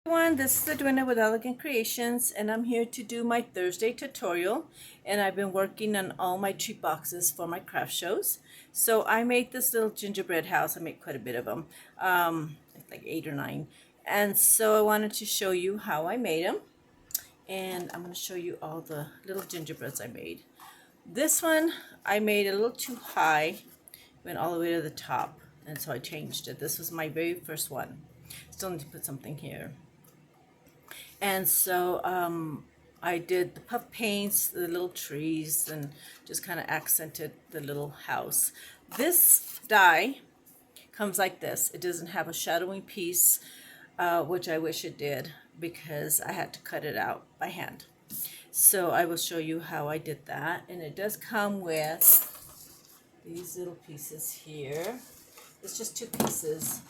Everyone, this is Edwina with Elegant Creations, and I'm here to do my Thursday tutorial. And I've been working on all my treat boxes for my craft shows. So I made this little gingerbread house. I made quite a bit of them, like 8 or 9. And so I wanted to show you how I made them. And I'm going to show you all the little gingerbreads I made. This one I made a little too high, went all the way to the top, and so I changed it. This was my very first one. Still need to put something here. And so I did the puff paints, the little trees, and just kind of accented the little house. This die comes like this. It doesn't have a shadowing piece, which I wish it did because I had to cut it out by hand. So I will show you how I did that. And it does come with these little pieces here. It's just 2 pieces.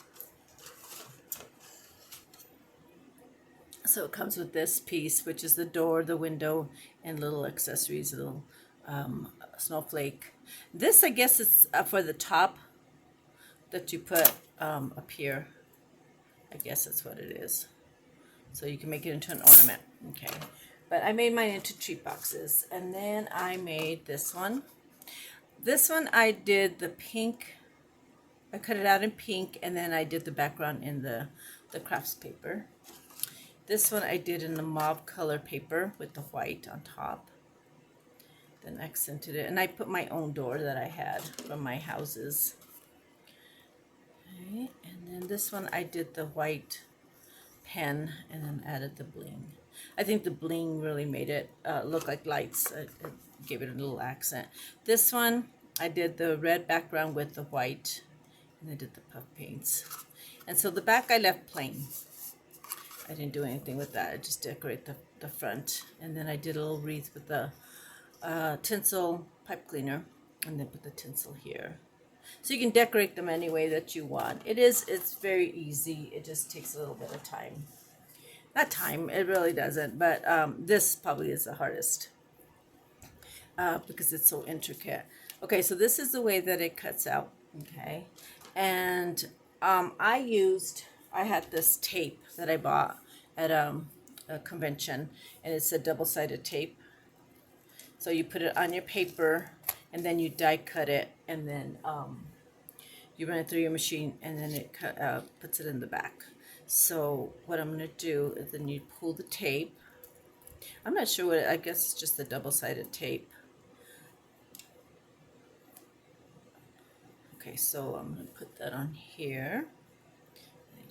So it comes with this piece, which is the door, the window, and little accessories, a little snowflake. This, I guess, is for the top that you put up here. I guess that's what it is. So you can make it into an ornament. Okay. But I made mine into treat boxes. And then I made this one. This one I did the pink. I cut it out in pink, and then I did the background in the crafts paper. This one I did in the mauve color paper with the white on top. Then accented it. And I put my own door that I had from my houses. Okay. And then this one I did the white pen and then added the bling. I think the bling really made it look like lights. It gave it a little accent. This one I did the red background with the white. And I did the puff paints. And so the back I left plain. I didn't do anything with that. I just decorate the front. And then I did a little wreath with the tinsel pipe cleaner. And then put the tinsel here. So you can decorate them any way that you want. It's very easy. It just takes a little bit of time. Not time, it really doesn't. But this probably is the hardest. Because it's so intricate. Okay, so this is the way that it cuts out. Okay. And I had this tape that I bought at a convention, and it's a double-sided tape. So you put it on your paper, and then you die cut it, and then you run it through your machine, and then it puts it in the back. So what I'm going to do is then you pull the tape. I'm not sure what I guess it's just the double-sided tape. Okay, so I'm going to put that on here.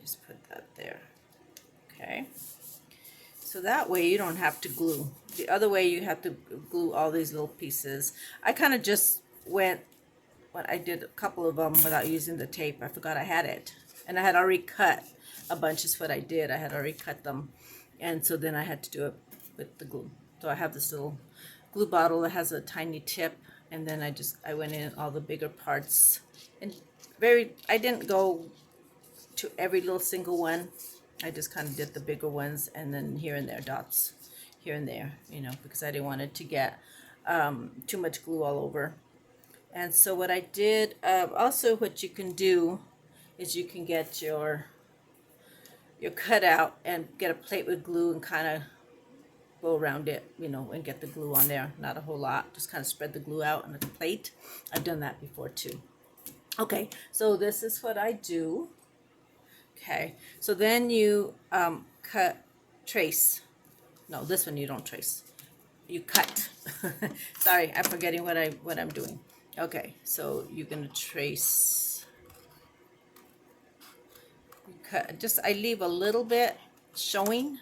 Just put that there. Okay. So that way you don't have to glue. The other way you have to glue all these little pieces. I kind of just went when I did a couple of them without using the tape. I forgot I had it. And I had already cut a bunch is what I did. I had already cut them. And so then I had to do it with the glue. So I have this little glue bottle that has a tiny tip. And then I went in all the bigger parts. And I didn't go to every little single one. I just kind of did the bigger ones and then here and there dots here and there, because I didn't want it to get too much glue all over. And so what I did, also what you can do is you can get your cutout and get a plate with glue and kind of go around it, and get the glue on there. Not a whole lot, just kind of spread the glue out on the plate. I've done that before too. Okay, so this is what I do. Okay, so then you trace. No, this one you don't trace. You cut. Sorry, I'm forgetting what I'm doing. Okay, so you're gonna trace. You cut. I leave a little bit showing.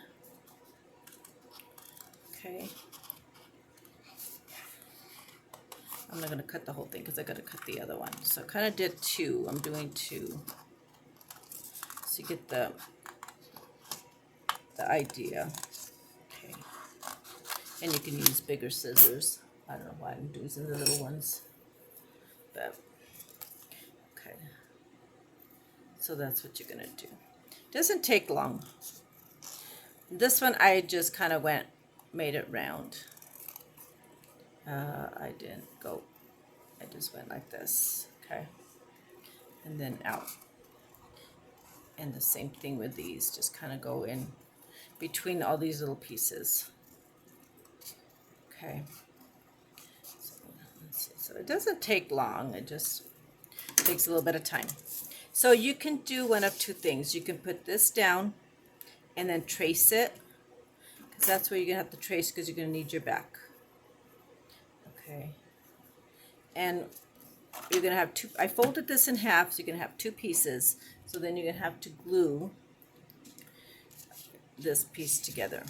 Okay. I'm not gonna cut the whole thing because I gotta cut the other one. So I kind of did 2. I'm doing 2. So you get the idea. Okay. And you can use bigger scissors. I don't know why I'm using the little ones. But okay. So that's what you're gonna do. Doesn't take long. This one I just kind of made it round. I didn't go. I just went like this. Okay. And then out. And the same thing with these, just kind of go in between all these little pieces. Okay. So it doesn't take long. It just takes a little bit of time. So you can do one of two things. You can put this down and then trace it, because that's where you're going to have to trace, because you're going to need your back. Okay. And you're going to have two. I folded this in half, so you're going to have two pieces. So then you're going to have to glue this piece together.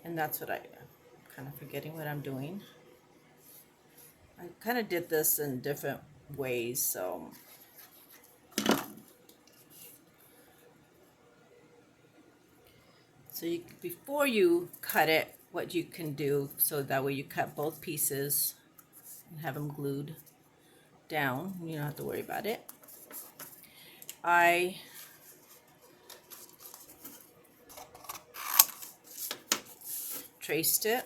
And that's what I'm kind of forgetting what I'm doing. I kind of did this in different ways, so before you cut it, what you can do, so that way you cut both pieces and have them glued down. You don't have to worry about it. I traced it.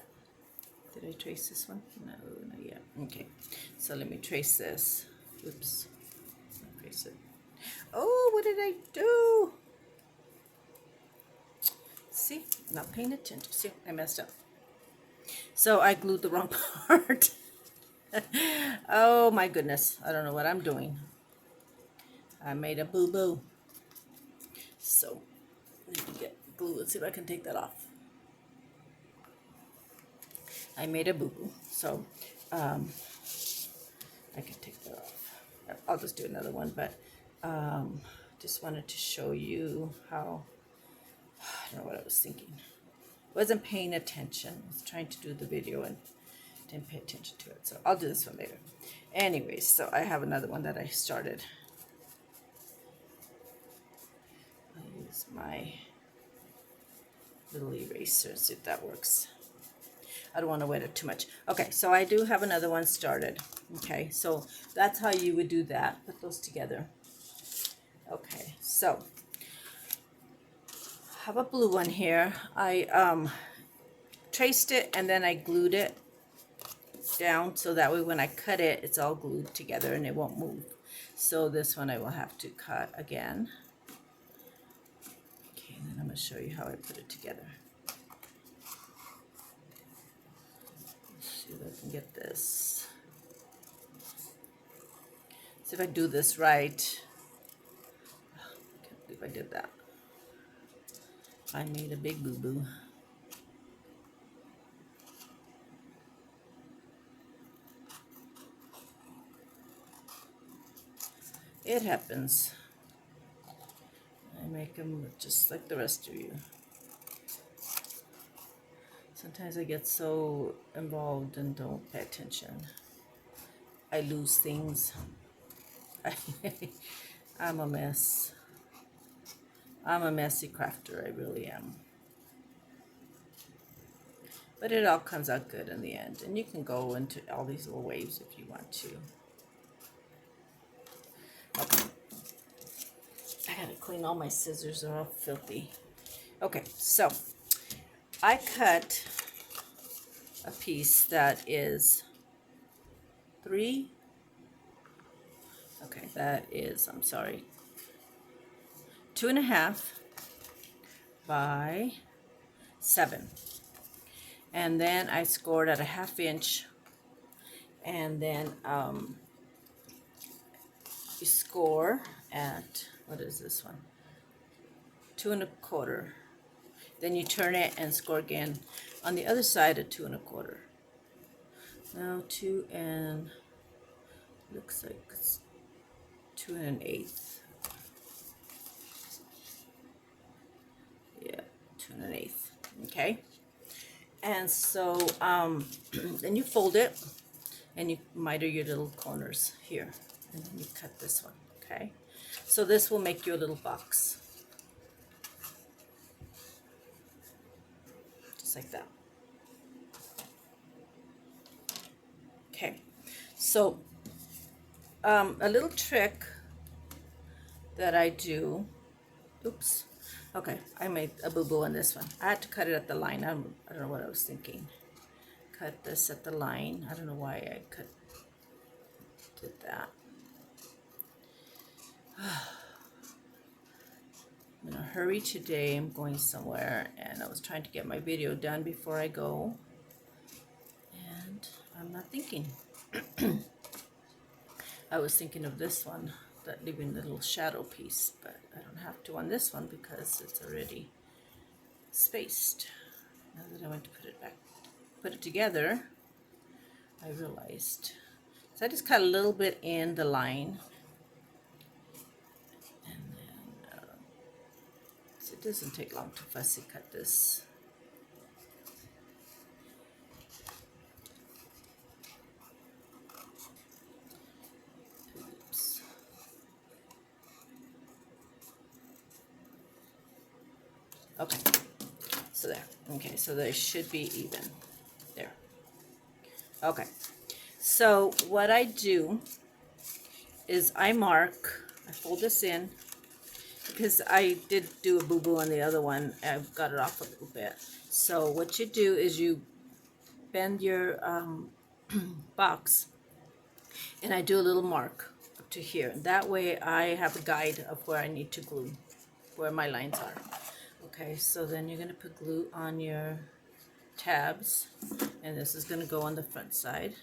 Did I trace this one? No, not yet. Okay, so let me trace this. Oops, trace it. Oh, what did I do? See, not paying attention. See, I messed up. So I glued the wrong part. Oh my goodness, I don't know what I'm doing. I made a boo-boo. So let me get glue. Let's see if I can take that off. I made a boo-boo, so I can take that off. I'll just do another one, but just wanted to show you how, I don't know what I was thinking. Wasn't paying attention. I was trying to do the video and didn't pay attention to it. So I'll do this one later. Anyways, so I have another one that I started. I'll use my little eraser, see if that works. I don't want to wet it too much. Okay, so I do have another one started. Okay, so that's how you would do that. Put those together. Okay, so I have a blue one here. I traced it and then I glued it down, so that way when I cut it, it's all glued together and it won't move. So this one I will have to cut again. Okay, and then I'm going to show you how I put it together. Let's see if I can get this. See if I do this right. I can't believe I did that. I made a big boo-boo. It happens. I make them just like the rest of you. Sometimes I get so involved and don't pay attention. I lose things. I'm a mess. I'm a messy crafter, I really am. But it all comes out good in the end. And you can go into all these little waves if you want to. Okay. I gotta clean all my scissors, they're all filthy. Okay, so I cut a piece that is 3. Okay, that is, I'm sorry, 2.5 by 7. And then I scored at a 1/2 inch. And then you score at, what is this one? 2 1/4. Then you turn it and score again on the other side at 2 1/4. Now 2 and, looks like it's 2 1/8. Yeah, 2 1/8. Okay. And so then you fold it and you miter your little corners here, and then you cut this one. Okay. So this will make you a little box. Just like that. Okay, so a little trick that I do, oops, okay, I made a boo-boo on this one. I had to cut it at the line. I don't know what I was thinking. Cut this at the line. I don't know why I did that. I'm in a hurry today. I'm going somewhere, and I was trying to get my video done before I go, and I'm not thinking. I was thinking of this one, that leaving the little shadow piece, but I don't have to on this one because it's already spaced. Now that I went to put it together, I realized. So I just cut a little bit in the line, and then so it doesn't take long to fussy cut this. Oops. Okay, so there. Okay, so they should be even. There. Okay, so what I do is I fold this in, because I did do a boo-boo on the other one. I got it off a little bit. So what you do is you bend your box, and I do a little mark up to here. That way I have a guide of where I need to glue, where my lines are. Okay, so then you're going to put glue on your tabs, and this is going to go on the front side.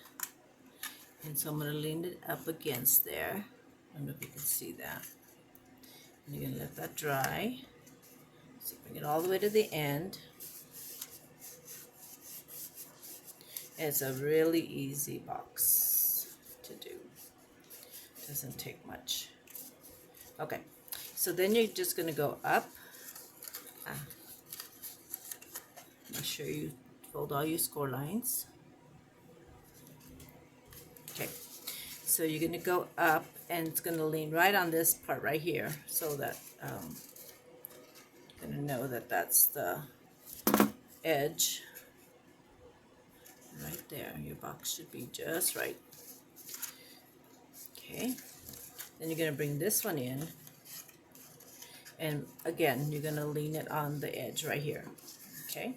And so I'm going to lean it up against there. I don't know if you can see that. And you're going to let that dry. So bring it all the way to the end. It's a really easy box to do. Doesn't take much. Okay, so then you're just going to go up. Make sure you fold all your score lines. Okay, so you're going to go up, and it's going to lean right on this part right here, so that you're going to know that that's the edge right there. Your box should be just right. Okay, then you're going to bring this one in, and again you're going to lean it on the edge right here. Okay,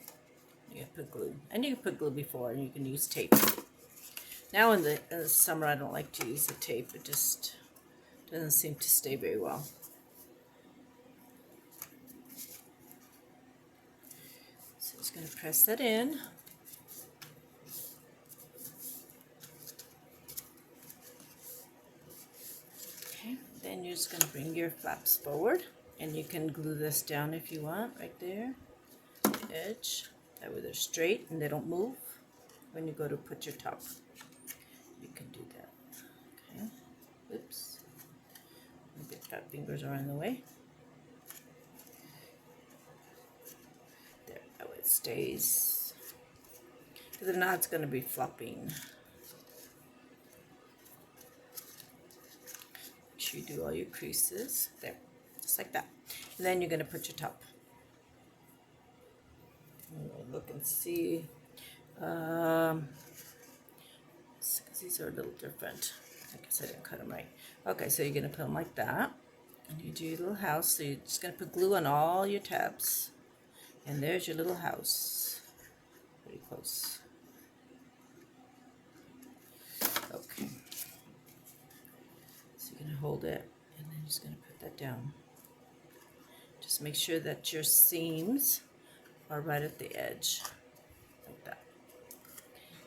you can put glue, and you can put glue before, and you can use tape. Now in the summer I don't like to use the tape. It just doesn't seem to stay very well. So just going to press that in. Okay, then you're just going to bring your flaps forward, and you can glue this down if you want, right there, the edge. That way they're straight and they don't move when you go to put your top. You can do that. Okay, oops. My fat fingers are in the way. There, that way it stays. Because if not, it's going to be flopping. Make sure you do all your creases. There, just like that. And then you're going to put your top. Look and see. These are a little different. I guess I didn't cut them right. Okay, so you're going to put them like that. And you do your little house. So you're just going to put glue on all your tabs. And there's your little house. Pretty close. Okay. So you're going to hold it, and then you're just going to put that down. Just make sure that your seams are right at the edge. Like that.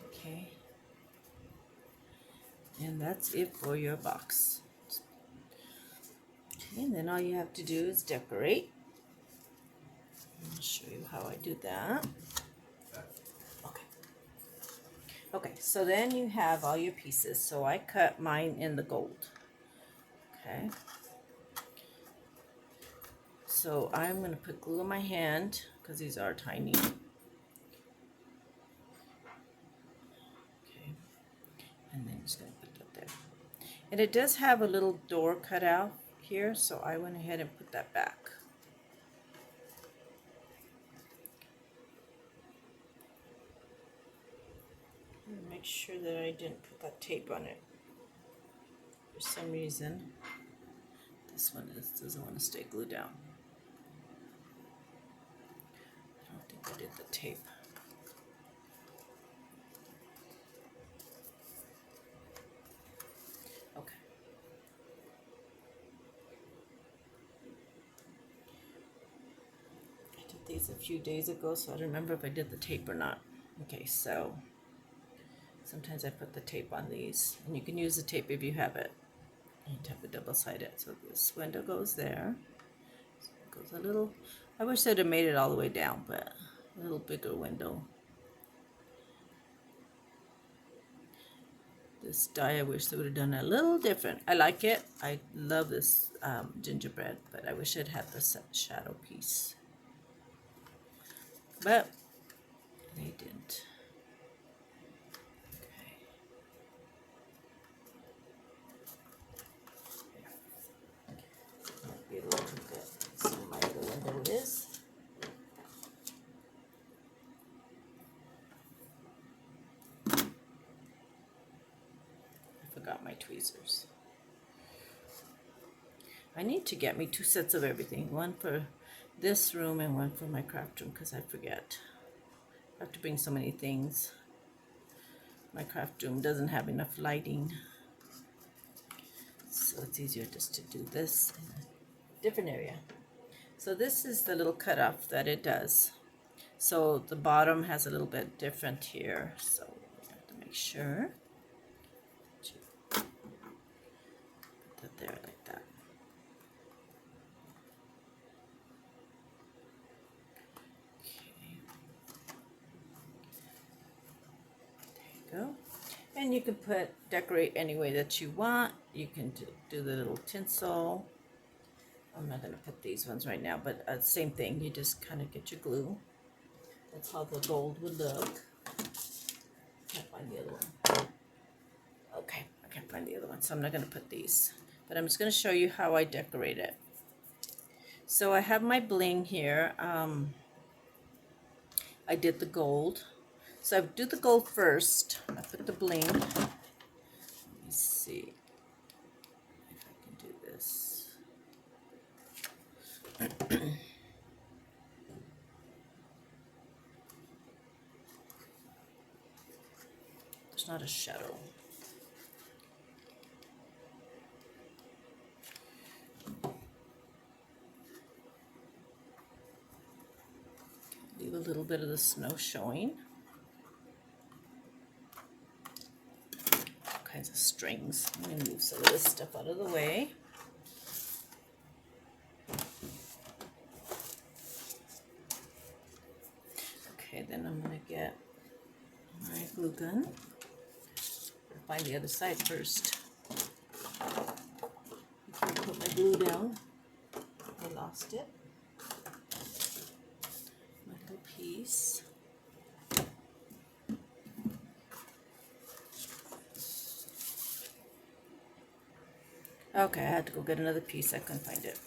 Okay. And that's it for your box. Okay, and then all you have to do is decorate. I'll show you how I do that. Okay. Okay, so then you have all your pieces. So I cut mine in the gold. Okay. So I'm going to put glue on my hand because these are tiny. Okay. And then just going to put that there. And it does have a little door cut out here, so I went ahead and put that back. Make sure that I didn't put that tape on it. For some reason, this one doesn't want to stay glued down. I don't think I did the tape. Okay. a few days ago, so I don't remember if I did the tape or not. Okay, so sometimes I put the tape on these, and you can use the tape if you have it. You have to double-sided. So this window goes there. So it goes a little. I wish I'd have made it all the way down, but a little bigger window. This die, I wish they would have done it a little different. I like it. I love this gingerbread, but I wish it had the shadow piece. But they didn't. Okay. Might be a little bit. So my other window is. I forgot my tweezers. I need to get me 2 sets of everything. One for this room and one for my craft room, because I forget. I have to bring so many things. My craft room doesn't have enough lighting, so it's easier just to do this in a different area. So this is the little cutoff that it does. So the bottom has a little bit different here, so we have to make sure to put that there like that. Go. And you can decorate any way that you want. You can do the little tinsel. I'm not going to put these ones right now, but same thing. You just kind of get your glue. That's how the gold would look. Can't find the other one. Okay, I can't find the other one, so I'm not going to put these. But I'm just going to show you how I decorate it. So I have my bling here. I did the gold. So I do the gold first. I put the bling. Let me see if I can do this. There's not a shadow. Leave a little bit of the snow showing. Kinds of strings. I'm going to move some of this stuff out of the way. Okay, then I'm going to get my glue gun. I'll find the other side first. Before I put my glue down. I lost it. My little piece. Okay, I had to go get another piece. I couldn't find it.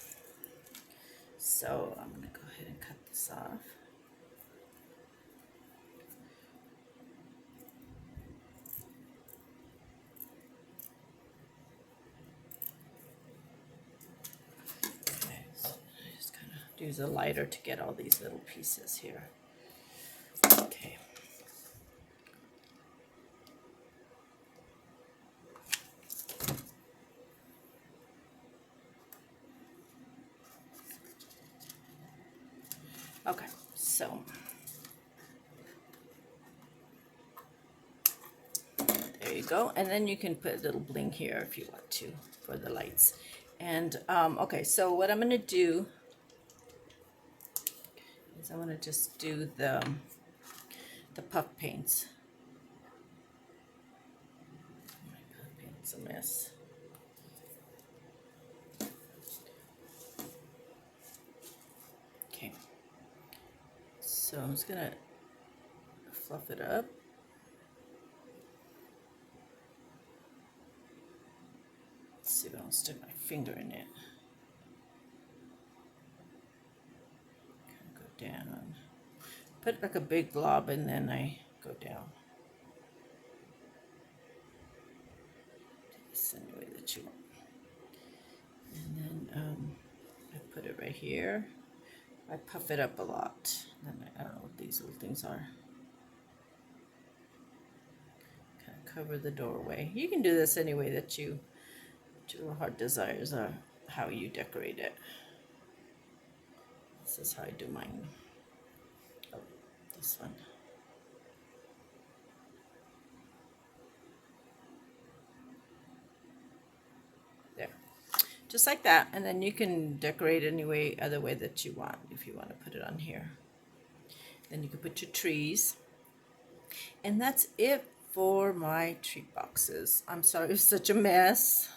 So I'm going to go ahead and cut this off. Okay, so I just kind of use a lighter to get all these little pieces here. Okay. Okay, so there you go. And then you can put a little bling here if you want to for the lights. And okay, so what I'm going to do is I want to just do the puff paints. My puff paint's a mess. Okay. So I'm just going to fluff it up. Let's see if I don't stick my finger in it. Go down. Put like a big glob and then I go down. This any way that you want. And then I put it right here. I puff it up a lot. And I don't know what these little things are. Kind of cover the doorway. You can do this any way that your heart desires are, how you decorate it. This is how I do mine. this one. There. Just like that. And then you can decorate any way, other way that you want. If you want to put it on here. Then you can put your trees. And that's it for my treat boxes. I'm sorry it was such a mess.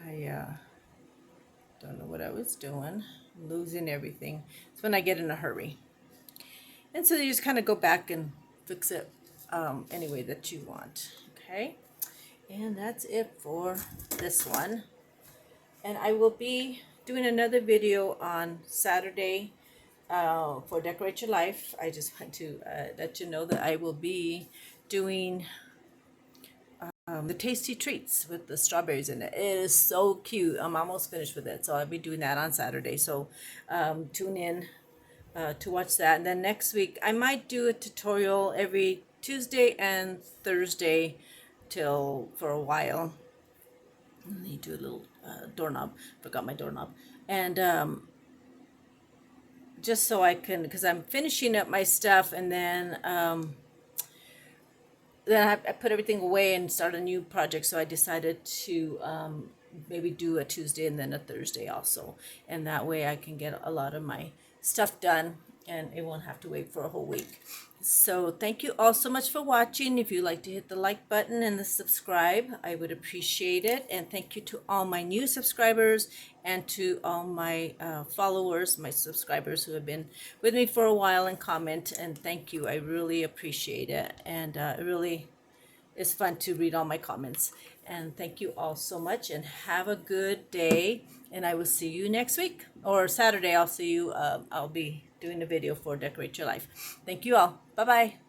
I don't know what I was doing. I'm losing everything. It's when I get in a hurry. And so you just kind of go back and fix it any way that you want. Okay? And that's it for this one. And I will be doing another video on Saturday for Decorate Your Life. I just want to let you know that I will be doing the tasty treats with the strawberries in it. It is so cute. I'm almost finished with it, so I'll be doing that on Saturday. So tune in to watch that. And then next week I might do a tutorial every Tuesday and Thursday for a while. Let me do a little doorknob. Forgot my doorknob. And just so I can, because I'm finishing up my stuff, and then I put everything away and start a new project. So I decided to maybe do a Tuesday and then a Thursday also. And that way I can get a lot of my stuff done and it won't have to wait for a whole week. So thank you all so much for watching. If you'd like to hit the like button and the subscribe, I would appreciate it. And thank you to all my new subscribers and to all my followers, my subscribers who have been with me for a while and comment. And thank you. I really appreciate it. And it really is fun to read all my comments. And thank you all so much and have a good day. And I will see you next week or Saturday. I'll see you. I'll be doing a video for Decorate Your Life. Thank you all. Bye-bye.